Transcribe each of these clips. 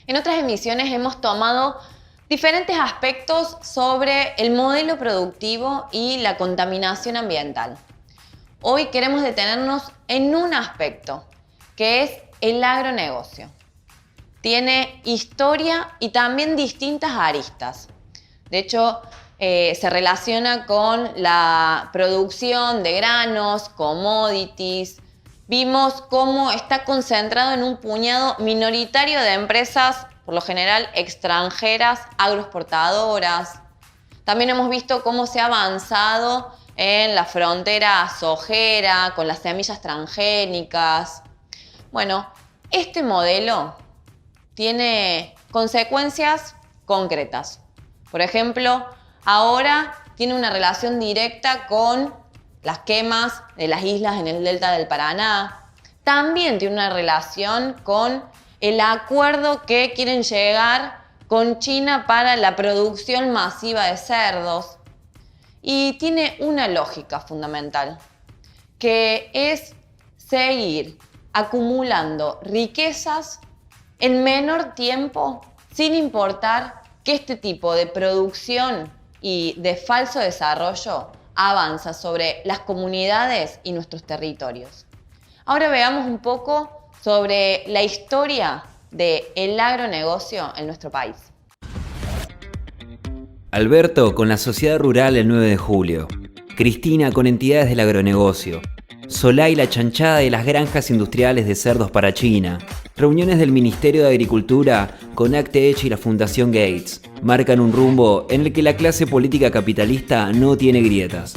En otras emisiones hemos tomado diferentes aspectos sobre el modelo productivo y la contaminación ambiental. Hoy queremos detenernos en un aspecto, que es el agronegocio. Tiene historia y también distintas aristas. De hecho, se relaciona con la producción de granos, commodities. Vimos cómo está concentrado en un puñado minoritario de empresas, por lo general extranjeras, agroexportadoras. También hemos visto cómo se ha avanzado en la frontera sojera, con las semillas transgénicas. Bueno, este modelo tiene consecuencias concretas. Por ejemplo, ahora tiene una relación directa con las quemas de las islas en el delta del Paraná. También tiene una relación con el acuerdo que quieren llegar con China para la producción masiva de cerdos. Y tiene una lógica fundamental, que es seguir acumulando riquezas en menor tiempo, sin importar que este tipo de producción y de falso desarrollo avanza sobre las comunidades y nuestros territorios. Ahora veamos un poco sobre la historia del agronegocio en nuestro país. Alberto con la sociedad rural el 9 de julio. Cristina con entidades del agronegocio. Solá y la chanchada de las granjas industriales de cerdos para China. Reuniones del Ministerio de Agricultura con ACTech y la Fundación Gates marcan un rumbo en el que la clase política capitalista no tiene grietas.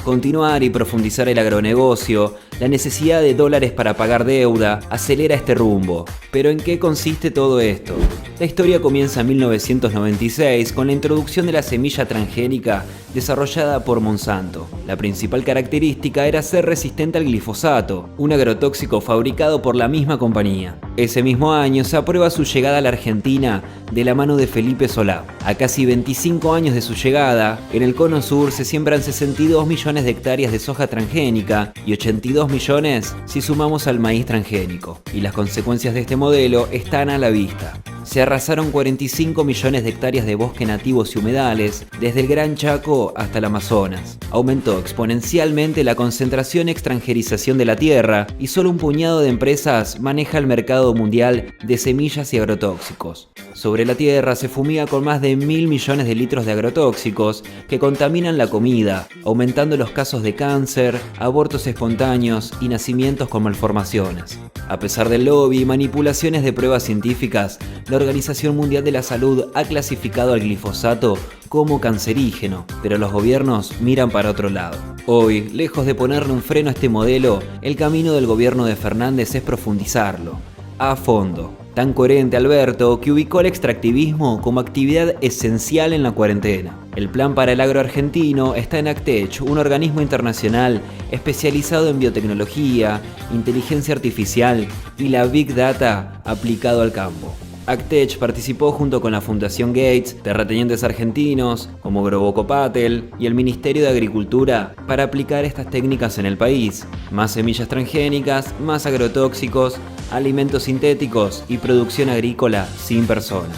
Continuar y profundizar el agronegocio, la necesidad de dólares para pagar deuda, acelera este rumbo. ¿Pero en qué consiste todo esto? La historia comienza en 1996 con la introducción de la semilla transgénica desarrollada por Monsanto. La principal característica era ser resistente al glifosato, un agrotóxico fabricado por la misma compañía. Ese mismo año se aprueba su llegada a la Argentina de la mano de Felipe Solá. A casi 25 años de su llegada, en el Cono Sur se siembran 62 millones de hectáreas de soja transgénica y 82 millones si sumamos al maíz transgénico. Y las consecuencias de este modelo están a la vista. Se arrasaron 45 millones de hectáreas de bosque nativos y humedales, desde el Gran Chaco hasta el Amazonas. Aumentó exponencialmente la concentración y extranjerización de la tierra y solo un puñado de empresas maneja el mercado mundial de semillas y agrotóxicos. Sobre la tierra se fumiga con más de 1.000 millones de litros de agrotóxicos que contaminan la comida, aumentando los casos de cáncer, abortos espontáneos y nacimientos con malformaciones. A pesar del lobby y manipulaciones de pruebas científicas, la Organización Mundial de la Salud ha clasificado al glifosato como cancerígeno, pero los gobiernos miran para otro lado. Hoy, lejos de ponerle un freno a este modelo, el camino del gobierno de Fernández es profundizarlo, a fondo. Tan coherente, Alberto, que ubicó el extractivismo como actividad esencial en la cuarentena. El plan para el agro argentino está en ACTech, un organismo internacional especializado en biotecnología, inteligencia artificial y la Big Data aplicado al campo. ACTech participó junto con la Fundación Gates, terratenientes argentinos como Groboco Patel y el Ministerio de Agricultura para aplicar estas técnicas en el país. Más semillas transgénicas, más agrotóxicos, alimentos sintéticos y producción agrícola sin personas.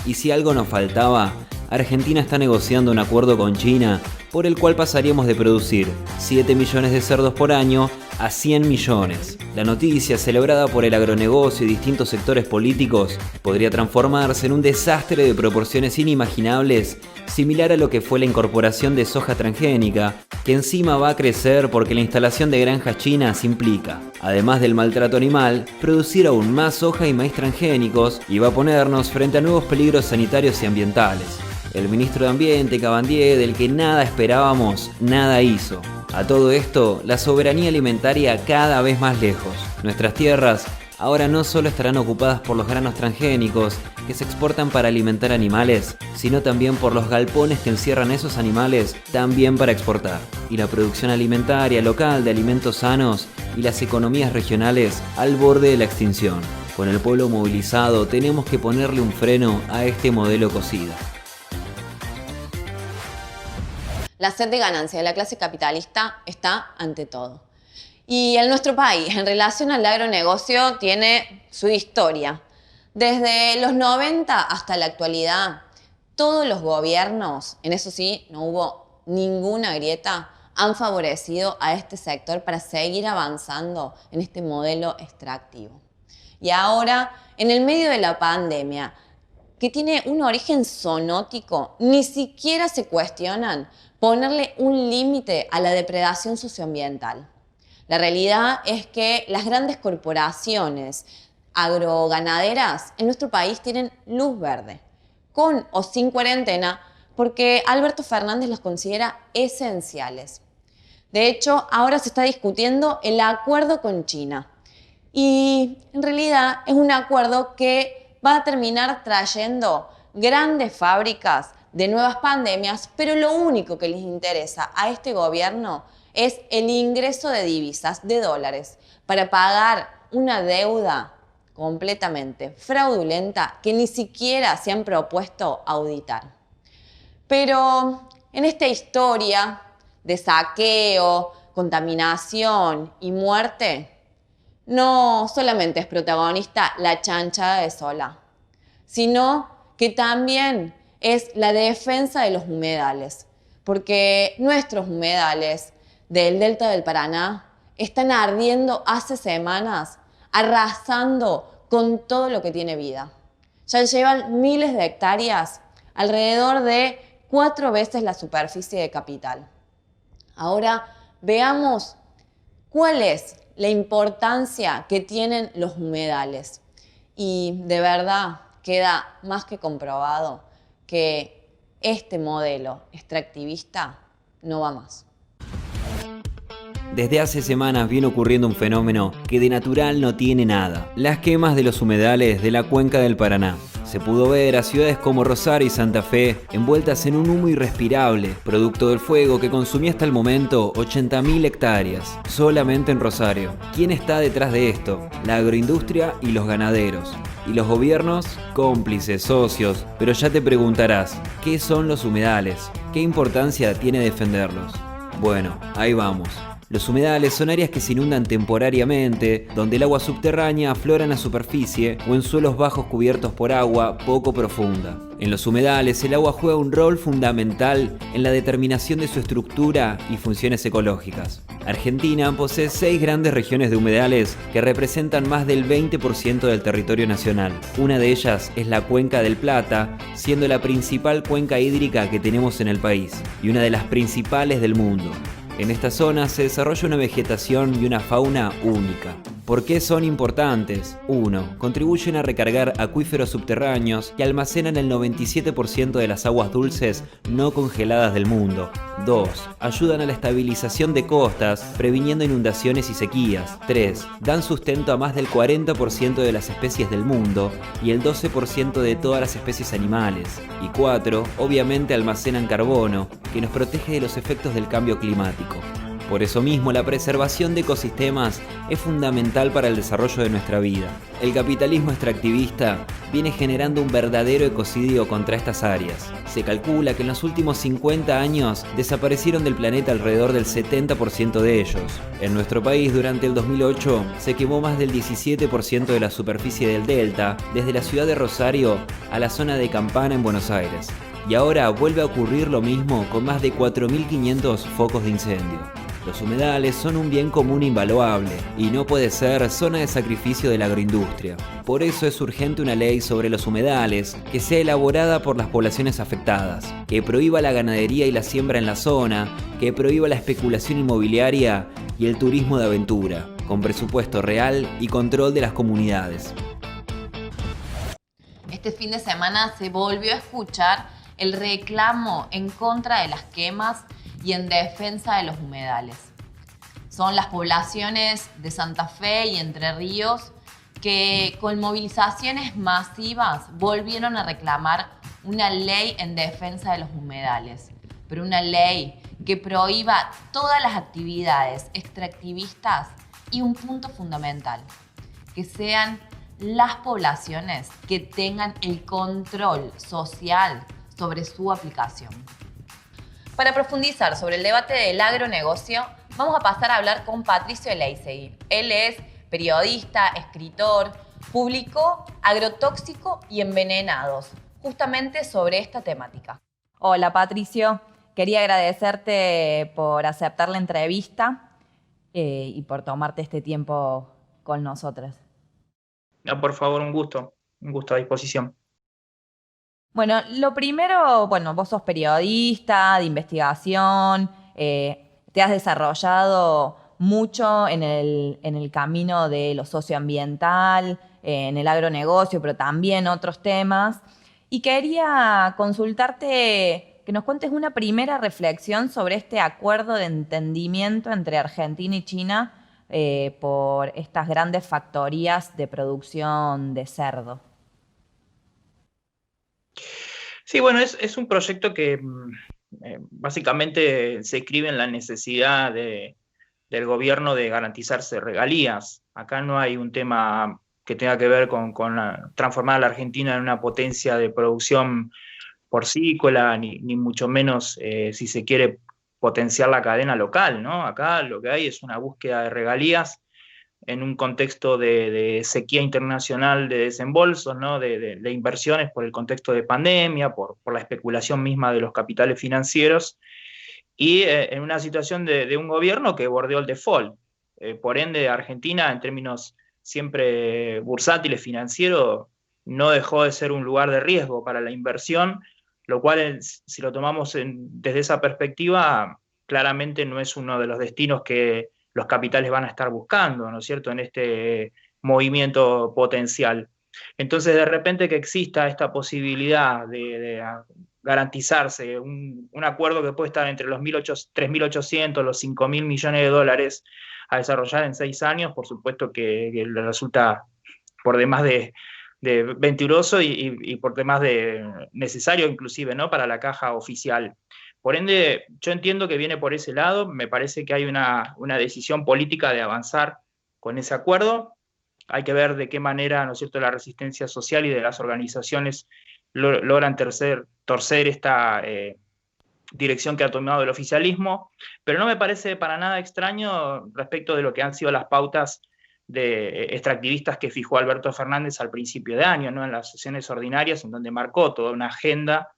Y si algo nos faltaba, Argentina está negociando un acuerdo con China por el cual pasaríamos de producir 7 millones de cerdos por año a 100 millones. La noticia, celebrada por el agronegocio y distintos sectores políticos, podría transformarse en un desastre de proporciones inimaginables, similar a lo que fue la incorporación de soja transgénica, que encima va a crecer porque la instalación de granjas chinas implica, además del maltrato animal, producir aún más soja y maíz transgénicos y va a ponernos frente a nuevos peligros sanitarios y ambientales. El ministro de Ambiente, Cabandier, del que nada esperábamos, nada hizo. A todo esto, la soberanía alimentaria cada vez más lejos. Nuestras tierras ahora no solo estarán ocupadas por los granos transgénicos que se exportan para alimentar animales, sino también por los galpones que encierran esos animales también para exportar. Y la producción alimentaria local de alimentos sanos y las economías regionales al borde de la extinción. Con el pueblo movilizado tenemos que ponerle un freno a este modelo cocido. La sed de ganancia de la clase capitalista está ante todo. Y en nuestro país, en relación al agronegocio, tiene su historia. Desde los 90 hasta la actualidad, todos los gobiernos, en eso sí, no hubo ninguna grieta, han favorecido a este sector para seguir avanzando en este modelo extractivo. Y ahora, en el medio de la pandemia, que tiene un origen zoonótico, ni siquiera se cuestionan ponerle un límite a la depredación socioambiental. La realidad es que las grandes corporaciones agroganaderas en nuestro país tienen luz verde, con o sin cuarentena, porque Alberto Fernández los considera esenciales. De hecho, ahora se está discutiendo el acuerdo con China. Y en realidad es un acuerdo que va a terminar trayendo grandes fábricas de nuevas pandemias, pero lo único que les interesa a este gobierno es el ingreso de divisas, de dólares, para pagar una deuda completamente fraudulenta que ni siquiera se han propuesto auditar. Pero en esta historia de saqueo, contaminación y muerte, no solamente es protagonista la chanchada de Solá, sino que también es la defensa de los humedales, porque nuestros humedales del Delta del Paraná están ardiendo hace semanas, arrasando con todo lo que tiene vida. Ya llevan miles de hectáreas, alrededor de 4 veces la superficie de Capital. Ahora veamos cuál es la importancia que tienen los humedales. Y de verdad queda más que comprobado que este modelo extractivista no va más. Desde hace semanas viene ocurriendo un fenómeno que de natural no tiene nada: las quemas de los humedales de la cuenca del Paraná. Se pudo ver a ciudades como Rosario y Santa Fe envueltas en un humo irrespirable, producto del fuego que consumía hasta el momento 80.000 hectáreas, solamente en Rosario. ¿Quién está detrás de esto? La agroindustria y los ganaderos. Y los gobiernos, cómplices, socios. Pero ya te preguntarás, ¿qué son los humedales? ¿Qué importancia tiene defenderlos? Bueno, ahí vamos. Los humedales son áreas que se inundan temporariamente, donde el agua subterránea aflora en la superficie o en suelos bajos cubiertos por agua poco profunda. En los humedales, el agua juega un rol fundamental en la determinación de su estructura y funciones ecológicas. Argentina posee 6 grandes regiones de humedales que representan más del 20% del territorio nacional. Una de ellas es la Cuenca del Plata, siendo la principal cuenca hídrica que tenemos en el país y una de las principales del mundo. En esta zona se desarrolla una vegetación y una fauna única. ¿Por qué son importantes? 1. Contribuyen a recargar acuíferos subterráneos que almacenan el 97% de las aguas dulces no congeladas del mundo. 2. Ayudan a la estabilización de costas, previniendo inundaciones y sequías. 3. Dan sustento a más del 40% de las especies del mundo y el 12% de todas las especies animales. Y 4. Obviamente almacenan carbono, que nos protege de los efectos del cambio climático. Por eso mismo, la preservación de ecosistemas es fundamental para el desarrollo de nuestra vida. El capitalismo extractivista viene generando un verdadero ecocidio contra estas áreas. Se calcula que en los últimos 50 años desaparecieron del planeta alrededor del 70% de ellos. En nuestro país, durante el 2008, se quemó más del 17% de la superficie del delta, desde la ciudad de Rosario a la zona de Campana en Buenos Aires. Y ahora vuelve a ocurrir lo mismo con más de 4.500 focos de incendio. Los humedales son un bien común invaluable y no puede ser zona de sacrificio de la agroindustria. Por eso es urgente una ley sobre los humedales que sea elaborada por las poblaciones afectadas, que prohíba la ganadería y la siembra en la zona, que prohíba la especulación inmobiliaria y el turismo de aventura, con presupuesto real y control de las comunidades. Este fin de semana se volvió a escuchar el reclamo en contra de las quemas y en defensa de los humedales. Son las poblaciones de Santa Fe y Entre Ríos que con movilizaciones masivas volvieron a reclamar una ley en defensa de los humedales, pero una ley que prohíba todas las actividades extractivistas y un punto fundamental, que sean las poblaciones que tengan el control social sobre su aplicación. Para profundizar sobre el debate del agronegocio, vamos a pasar a hablar con Patricio Eleizegui. Él es periodista, escritor, publicó Agrotóxico y Envenenados, justamente sobre esta temática. Hola Patricio, quería agradecerte por aceptar la entrevista y por tomarte este tiempo con nosotras. No, por favor, un gusto a disposición. Bueno, lo primero, vos sos periodista de investigación, te has desarrollado mucho en el camino de lo socioambiental, en el agronegocio, pero también otros temas. Y quería consultarte que nos cuentes una primera reflexión sobre este acuerdo de entendimiento entre Argentina y China por estas grandes factorías de producción de cerdo. Sí, bueno, es un proyecto que básicamente se escribe en la necesidad del gobierno de garantizarse regalías. Acá no hay un tema que tenga que ver con transformar a la Argentina en una potencia de producción porcícola, ni mucho menos, si se quiere, potenciar la cadena local, ¿no? Acá lo que hay es una búsqueda de regalías en un contexto de sequía internacional de desembolsos, ¿no? de inversiones por el contexto de pandemia, por la especulación misma de los capitales financieros, y en una situación de un gobierno que bordeó el default. Por ende, Argentina, en términos siempre bursátiles financieros, no dejó de ser un lugar de riesgo para la inversión, lo cual, si lo tomamos desde esa perspectiva, claramente no es uno de los destinos que los capitales van a estar buscando, ¿no es cierto?, en este movimiento potencial. Entonces, de repente que exista esta posibilidad de garantizarse un acuerdo que puede estar entre los 3.800, los 5.000 millones de dólares a desarrollar en 6 años, por supuesto que le resulta por demás de venturoso y por demás de necesario inclusive, ¿no?, para la caja oficial. Por ende, yo entiendo que viene por ese lado, me parece que hay una decisión política de avanzar con ese acuerdo. Hay que ver de qué manera, ¿no es cierto?, la resistencia social y de las organizaciones logran torcer esta dirección que ha tomado el oficialismo, pero no me parece para nada extraño respecto de lo que han sido las pautas de extractivistas que fijó Alberto Fernández al principio de año, ¿no?, en las sesiones ordinarias, en donde marcó toda una agenda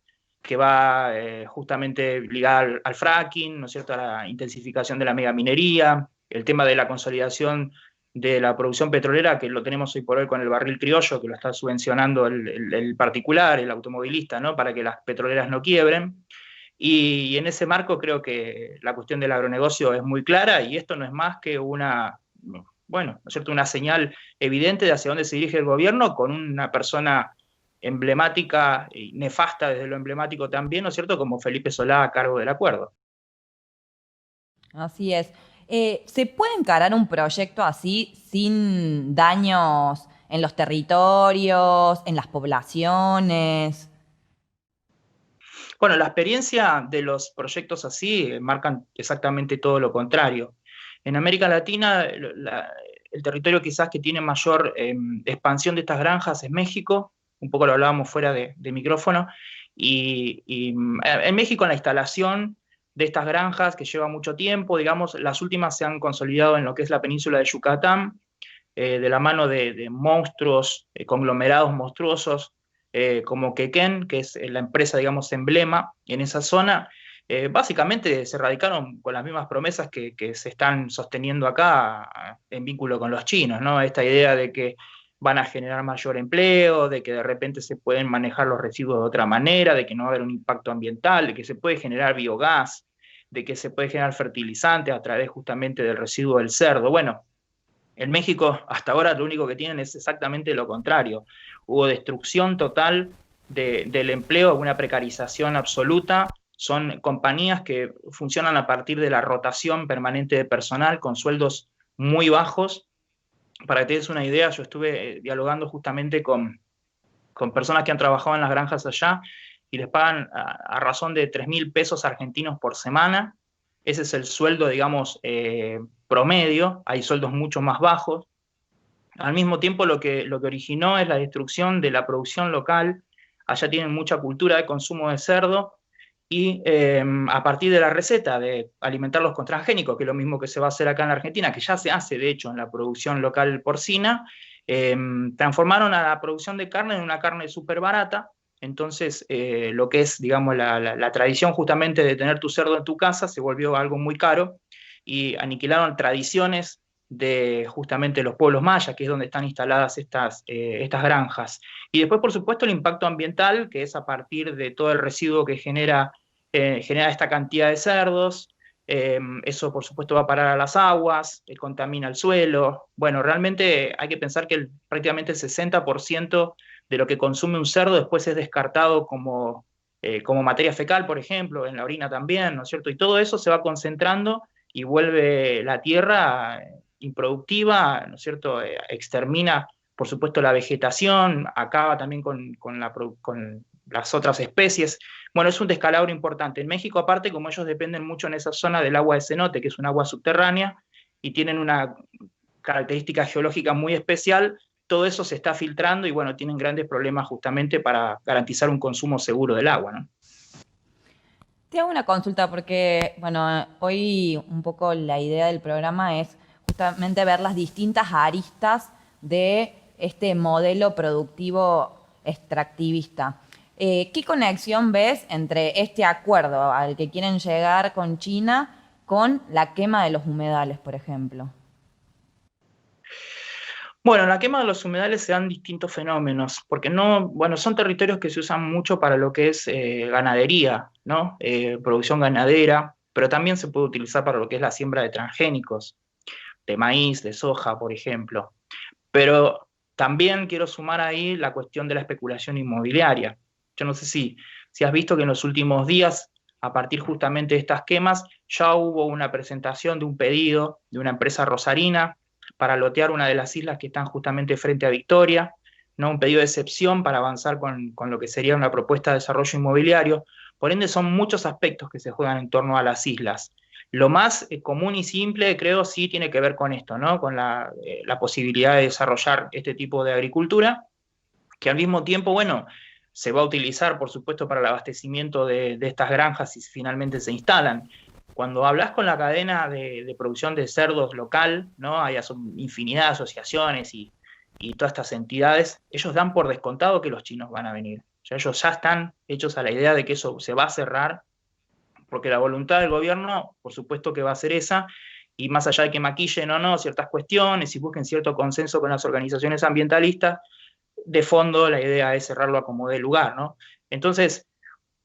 que va justamente ligada al fracking, ¿no es cierto?, a la intensificación de la megaminería, el tema de la consolidación de la producción petrolera, que lo tenemos hoy por hoy con el barril criollo, que lo está subvencionando el particular, el automovilista, ¿no?, para que las petroleras no quiebren. Y en ese marco creo que la cuestión del agronegocio es muy clara, y esto no es más que una señal evidente de hacia dónde se dirige el gobierno, con una persona emblemática y nefasta desde lo emblemático también, ¿no es cierto?, como Felipe Solá a cargo del acuerdo. Así es. ¿Se puede encarar un proyecto así sin daños en los territorios, en las poblaciones? Bueno, la experiencia de los proyectos así marcan exactamente todo lo contrario. En América Latina, el territorio quizás que tiene mayor expansión de estas granjas es México, un poco lo hablábamos fuera de micrófono, y en México la instalación de estas granjas que lleva mucho tiempo, digamos, las últimas se han consolidado en lo que es la península de Yucatán, de la mano de monstruos, conglomerados monstruosos, como Quequén, que es la empresa, digamos, emblema en esa zona. Básicamente se radicaron con las mismas promesas que se están sosteniendo acá en vínculo con los chinos, ¿no? Esta idea de que van a generar mayor empleo, de que de repente se pueden manejar los residuos de otra manera, de que no va a haber un impacto ambiental, de que se puede generar biogás, de que se puede generar fertilizantes a través justamente del residuo del cerdo. Bueno, en México hasta ahora lo único que tienen es exactamente lo contrario. Hubo destrucción total del empleo, una precarización absoluta. Son compañías que funcionan a partir de la rotación permanente de personal con sueldos muy bajos. Para que te des una idea, yo estuve dialogando justamente con personas que han trabajado en las granjas allá y les pagan a razón de 3.000 pesos argentinos por semana. Ese es el sueldo, digamos, promedio. Hay sueldos mucho más bajos. Al mismo tiempo, lo que originó es la destrucción de la producción local. Allá tienen mucha cultura de consumo de cerdo, y a partir de la receta de alimentarlos con transgénicos, que es lo mismo que se va a hacer acá en la Argentina, que ya se hace de hecho en la producción local porcina, Transformaron a la producción de carne en una carne súper barata. Entonces, lo que es, digamos, la tradición justamente de tener tu cerdo en tu casa se volvió algo muy caro y aniquilaron tradiciones de justamente los pueblos mayas, que es donde están instaladas estas granjas. Y después, por supuesto, el impacto ambiental, que es a partir de todo el residuo que genera esta cantidad de cerdos. Eso, por supuesto, va a parar a las aguas, contamina el suelo. Bueno, realmente hay que pensar que prácticamente el 60% de lo que consume un cerdo después es descartado como materia fecal, por ejemplo, en la orina también, ¿no es cierto? Y todo eso se va concentrando y vuelve la tierra improductiva, ¿no es cierto? Extermina, por supuesto, la vegetación, acaba también con las otras especies. Bueno, es un descalabro importante. En México, aparte, como ellos dependen mucho en esa zona del agua de cenote, que es un agua subterránea, y tienen una característica geológica muy especial, todo eso se está filtrando y bueno, tienen grandes problemas justamente para garantizar un consumo seguro del agua, ¿no? Te hago una consulta porque, bueno, hoy un poco la idea del programa es justamente ver las distintas aristas de este modelo productivo extractivista. ¿Qué conexión ves entre este acuerdo al que quieren llegar con China con la quema de los humedales, por ejemplo? Bueno, en la quema de los humedales se dan distintos fenómenos, porque no, bueno, son territorios que se usan mucho para lo que es ganadería, ¿no? Producción ganadera, pero también se puede utilizar para lo que es la siembra de transgénicos, de maíz, de soja, por ejemplo. Pero también quiero sumar ahí la cuestión de la especulación inmobiliaria. Yo no sé si has visto que en los últimos días, a partir justamente de estas quemas, ya hubo una presentación de un pedido de una empresa rosarina para lotear una de las islas que están justamente frente a Victoria, ¿no? Un pedido de excepción para avanzar con lo que sería una propuesta de desarrollo inmobiliario. Por ende, son muchos aspectos que se juegan en torno a las islas. Lo más común y simple, creo, sí tiene que ver con esto, ¿no? Con la posibilidad de desarrollar este tipo de agricultura, que al mismo tiempo, bueno, se va a utilizar, por supuesto, para el abastecimiento de estas granjas si finalmente se instalan. Cuando hablas con la cadena de producción de cerdos local, ¿no? Hay infinidad de asociaciones y todas estas entidades, ellos dan por descontado que los chinos van a venir. O sea, ellos ya están hechos a la idea de que eso se va a cerrar porque la voluntad del gobierno, por supuesto que va a ser esa, y más allá de que maquillen o no ciertas cuestiones y busquen cierto consenso con las organizaciones ambientalistas, de fondo la idea es cerrarlo a como dé lugar, ¿no? Entonces,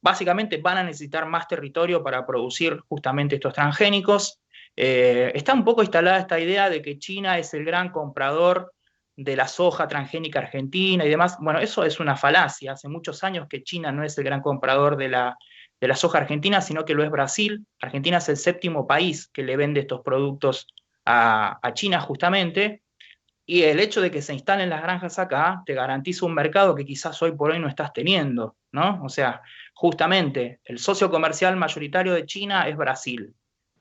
básicamente van a necesitar más territorio para producir justamente estos transgénicos. Está un poco instalada esta idea de que China es el gran comprador de la soja transgénica argentina y demás. Bueno, eso es una falacia. Hace muchos años que China no es el gran comprador de la soja argentina, sino que lo es Brasil. Argentina es el séptimo país que le vende estos productos a China justamente. Y el hecho de que se instalen las granjas acá te garantiza un mercado que quizás hoy por hoy no estás teniendo, ¿no? O sea, justamente el socio comercial mayoritario de China es Brasil.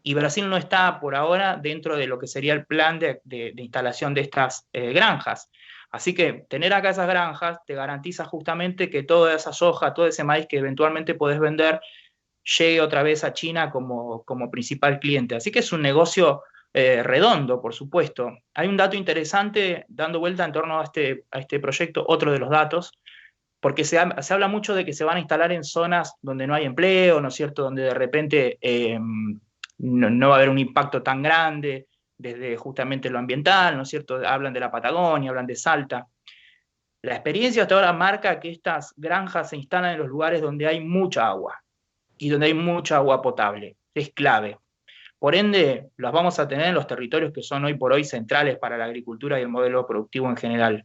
Y Brasil no está por ahora dentro de lo que sería el plan de instalación de estas granjas. Así que tener acá esas granjas te garantiza justamente que toda esa soja, todo ese maíz que eventualmente podés vender, llegue otra vez a China como principal cliente. Así que es un negocio redondo, por supuesto. Hay un dato interesante dando vuelta en torno a este proyecto, otro de los datos, porque se habla mucho de que se van a instalar en zonas donde no hay empleo, ¿no es cierto? Donde de repente no va a haber un impacto tan grande desde justamente lo ambiental, ¿no es cierto? Hablan de la Patagonia, hablan de Salta. La experiencia hasta ahora marca que estas granjas se instalan en los lugares donde hay mucha agua y donde hay mucha agua potable. Es clave. Por ende, las vamos a tener en los territorios que son hoy por hoy centrales para la agricultura y el modelo productivo en general.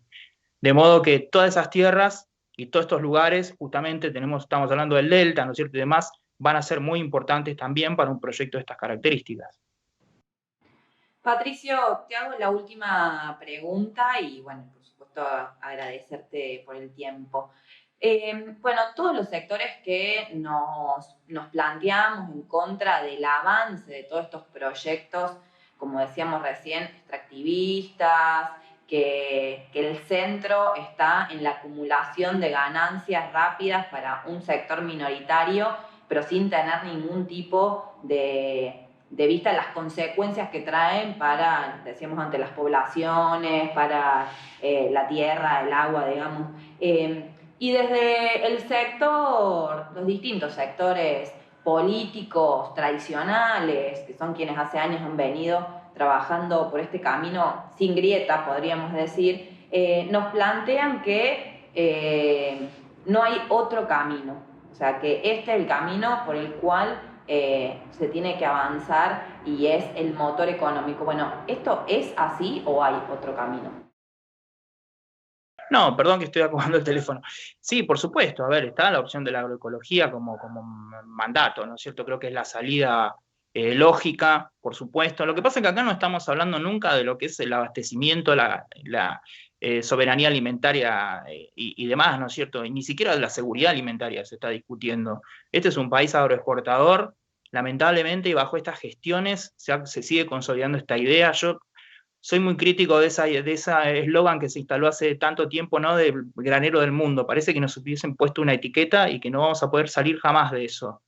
De modo que todas esas tierras y todos estos lugares, justamente estamos hablando del delta, ¿no es cierto? Y demás, van a ser muy importantes también para un proyecto de estas características. Patricio, te hago la última pregunta y, bueno, por supuesto, agradecerte por el tiempo. Bueno, todos los sectores que nos planteamos en contra del avance de todos estos proyectos, como decíamos recién, extractivistas, que el centro está en la acumulación de ganancias rápidas para un sector minoritario, pero sin tener ningún tipo de vista las consecuencias que traen para, decíamos antes, las poblaciones, para la tierra, el agua, digamos. Y desde el sector, los distintos sectores políticos tradicionales, que son quienes hace años han venido trabajando por este camino sin grieta, podríamos decir, nos plantean que no hay otro camino. O sea, que este es el camino por el cual se tiene que avanzar y es el motor económico. Bueno, ¿esto es así o hay otro camino? No, perdón que estoy acomodando el teléfono. Sí, por supuesto, a ver, está la opción de la agroecología como mandato, ¿no es cierto? Creo que es la salida lógica, por supuesto. Lo que pasa es que acá no estamos hablando nunca de lo que es el abastecimiento, la soberanía alimentaria y demás, ¿no es cierto? Y ni siquiera de la seguridad alimentaria se está discutiendo. Este es un país agroexportador, lamentablemente, y bajo estas gestiones se sigue consolidando esta idea. Yo soy muy crítico de esa eslogan que se instaló hace tanto tiempo, ¿no? Del granero del mundo. Parece que nos hubiesen puesto una etiqueta y que no vamos a poder salir jamás de eso.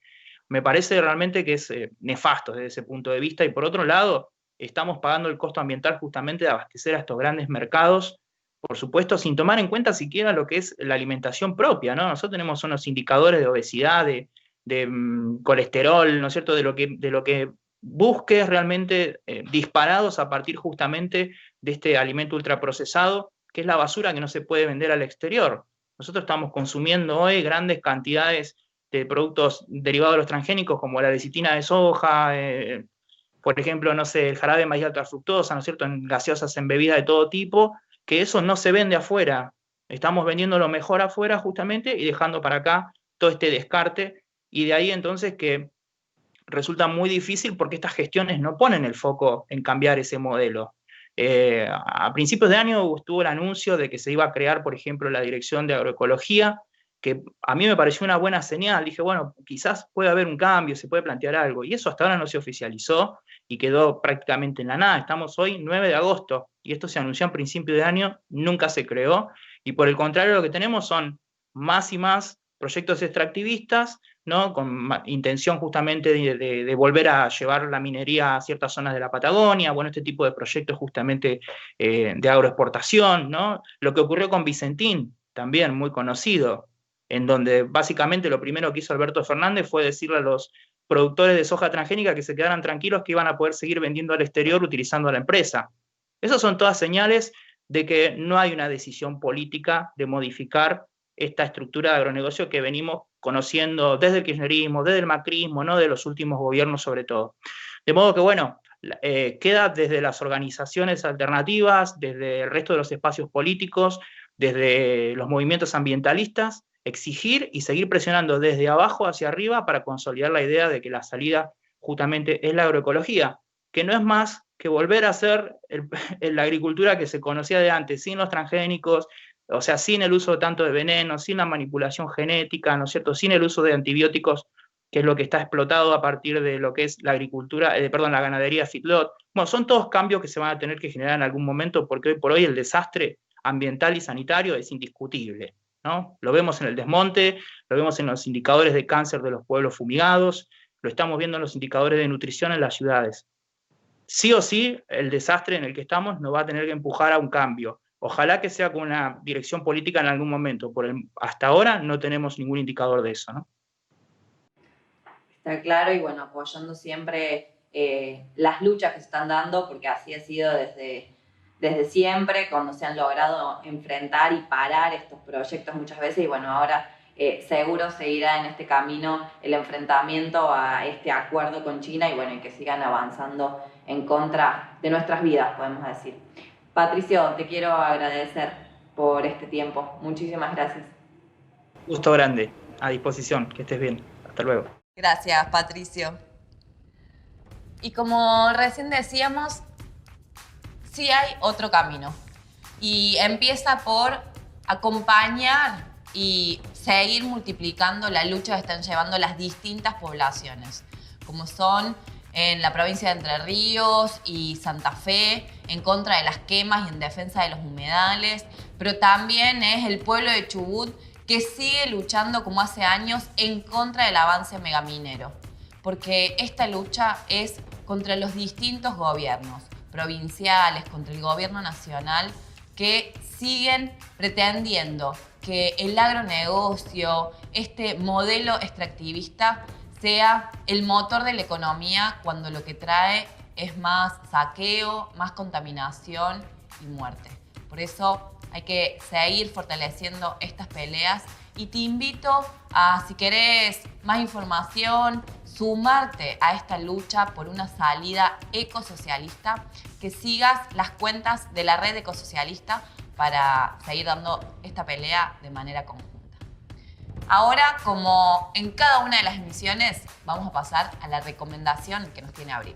Me parece realmente que es nefasto desde ese punto de vista. Y por otro lado, estamos pagando el costo ambiental justamente de abastecer a estos grandes mercados, por supuesto, sin tomar en cuenta siquiera lo que es la alimentación propia, ¿no? Nosotros tenemos unos indicadores de obesidad, de colesterol, ¿no es cierto?, de lo que busques realmente disparados a partir justamente de este alimento ultraprocesado, que es la basura que no se puede vender al exterior. Nosotros estamos consumiendo hoy grandes cantidades de productos derivados de los transgénicos, como la lecitina de soja, por ejemplo, no sé, el jarabe de maíz alta fructosa, ¿no es cierto?, en gaseosas, en bebidas de todo tipo, que eso no se vende afuera. Estamos vendiendo lo mejor afuera justamente y dejando para acá todo este descarte, y de ahí entonces que resulta muy difícil porque estas gestiones no ponen el foco en cambiar ese modelo. A principios de año estuvo el anuncio de que se iba a crear, por ejemplo, la Dirección de Agroecología, que a mí me pareció una buena señal. Dije, bueno, quizás puede haber un cambio, se puede plantear algo, y eso hasta ahora no se oficializó y quedó prácticamente en la nada. Estamos hoy 9 de agosto y esto se anunció a principio de año, nunca se creó, y por el contrario lo que tenemos son más y más proyectos extractivistas, ¿no?, con intención justamente de volver a llevar la minería a ciertas zonas de la Patagonia, bueno, este tipo de proyectos justamente de agroexportación, ¿no? Lo que ocurrió con Vicentín, también muy conocido, en donde básicamente lo primero que hizo Alberto Fernández fue decirle a los productores de soja transgénica que se quedaran tranquilos, que iban a poder seguir vendiendo al exterior utilizando a la empresa. Esas son todas señales de que no hay una decisión política de modificar esta estructura de agronegocio que venimos conociendo desde el kirchnerismo, desde el macrismo, ¿no?, de los últimos gobiernos sobre todo. De modo que, bueno, queda desde las organizaciones alternativas, desde el resto de los espacios políticos, desde los movimientos ambientalistas, exigir y seguir presionando desde abajo hacia arriba para consolidar la idea de que la salida justamente es la agroecología, que no es más que volver a hacer la agricultura que se conocía de antes, sin los transgénicos, o sea, sin el uso tanto de venenos, sin la manipulación genética, ¿no es cierto?, sin el uso de antibióticos, que es lo que está explotado a partir de lo que es la agricultura, la ganadería feedlot. Bueno, son todos cambios que se van a tener que generar en algún momento, porque hoy por hoy el desastre ambiental y sanitario es indiscutible, ¿no? Lo vemos en el desmonte, lo vemos en los indicadores de cáncer de los pueblos fumigados, lo estamos viendo en los indicadores de nutrición en las ciudades. Sí o sí, el desastre en el que estamos nos va a tener que empujar a un cambio. Ojalá que sea con una dirección política en algún momento. Hasta ahora no tenemos ningún indicador de eso, ¿no? Está claro, y bueno, apoyando siempre las luchas que se están dando, porque así ha sido desde siempre, cuando se han logrado enfrentar y parar estos proyectos muchas veces, y bueno, ahora seguro seguirá en este camino el enfrentamiento a este acuerdo con China, y bueno, y que sigan avanzando en contra de nuestras vidas, podemos decir. Patricio, te quiero agradecer por este tiempo. Muchísimas gracias. Gusto grande, a disposición, que estés bien. Hasta luego. Gracias, Patricio. Y como recién decíamos, sí hay otro camino. Y empieza por acompañar y seguir multiplicando la lucha que están llevando las distintas poblaciones, como son en la provincia de Entre Ríos y Santa Fe, en contra de las quemas y en defensa de los humedales, pero también es el pueblo de Chubut, que sigue luchando como hace años en contra del avance megaminero, porque esta lucha es contra los distintos gobiernos provinciales, contra el gobierno nacional, que siguen pretendiendo que el agronegocio, este modelo extractivista, sea el motor de la economía cuando lo que trae es más saqueo, más contaminación y muerte. Por eso hay que seguir fortaleciendo estas peleas y te invito a, si querés más información, sumarte a esta lucha por una salida ecosocialista, que sigas las cuentas de la red ecosocialista para seguir dando esta pelea de manera conjunta. Ahora, como en cada una de las emisiones, vamos a pasar a la recomendación que nos tiene Abril.